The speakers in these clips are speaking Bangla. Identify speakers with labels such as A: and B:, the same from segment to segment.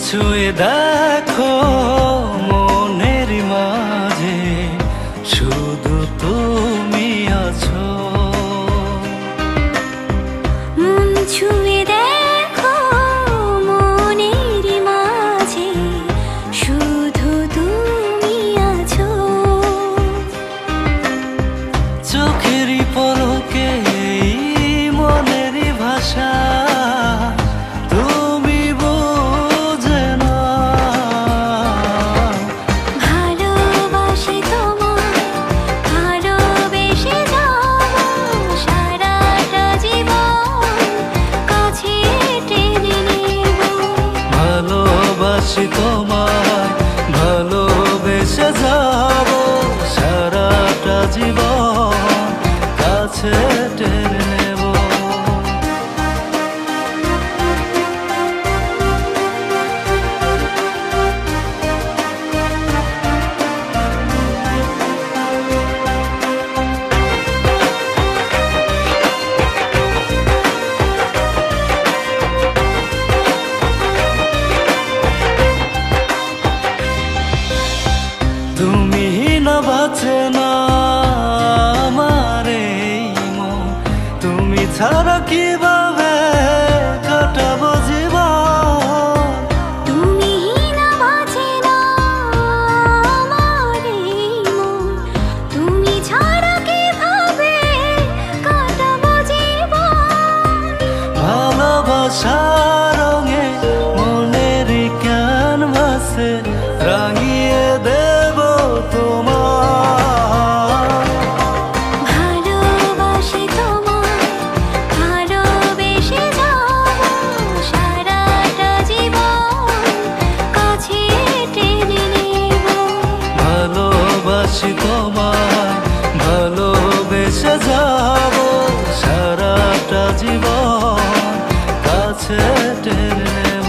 A: ছুঁয়ে দেখো মনের মাঝে শুধু তুমি আছো।
B: মন ছুঁয়ে দেখো মনের মাঝে শুধু তুমি আছো।
A: চোখেরই পলকে মনেরই ভাষা তোমায় ভালোবেসে যাব সারাটা জীবন কাছে টেনে নেব। তুমি না বাঁচে না আমার এই মন, তুমি ছাড়া কিভাবে কাটাবো জীবন।
B: তুমি না বাঁচে না আমার এই মন, তুমি ছাড়া কিভাবে কাটাবো জীবন।
A: ভালোবাসার রঙে মনের ক্যানভাসে রাঙিয়ে দেব তোমার।
B: ভালোবাসি তোমায় ভালোবেসে যাব সারাটা জীবন কাছে টেনে নেব।
A: ভালোবাসি তোমায় ভালোবেসে যাব সারাটা জীবন কাছে টেনে নেব।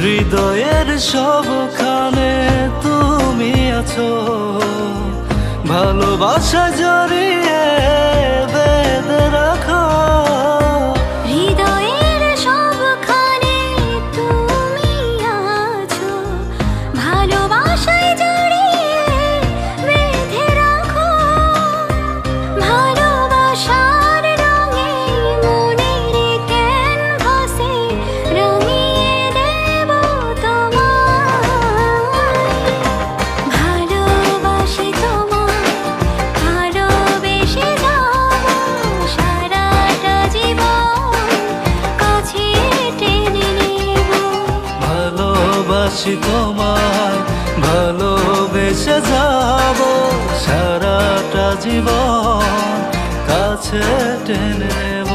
A: হৃদয়ের সবখানে তুমি আছো, ভালোবাসা জড়িয়ে বেঁধে রাখো।
B: হৃদয়ের সবখানে তুমি আছো, ভালোবাসায় জড়িয়ে বেঁধে রাখো। ভালোবাসার রঙে মনের ক্যানভাসে রাঙিয়ে দেব তোমায়। ভালোবাসি তোমায় ভালোবেসে যাব সারাটা জীবন কাছে টেনে নেব।
A: ভালোবাসি তোমায় ভালোবেসে যাব সারাটা জীবন কাছে টেনে নেব।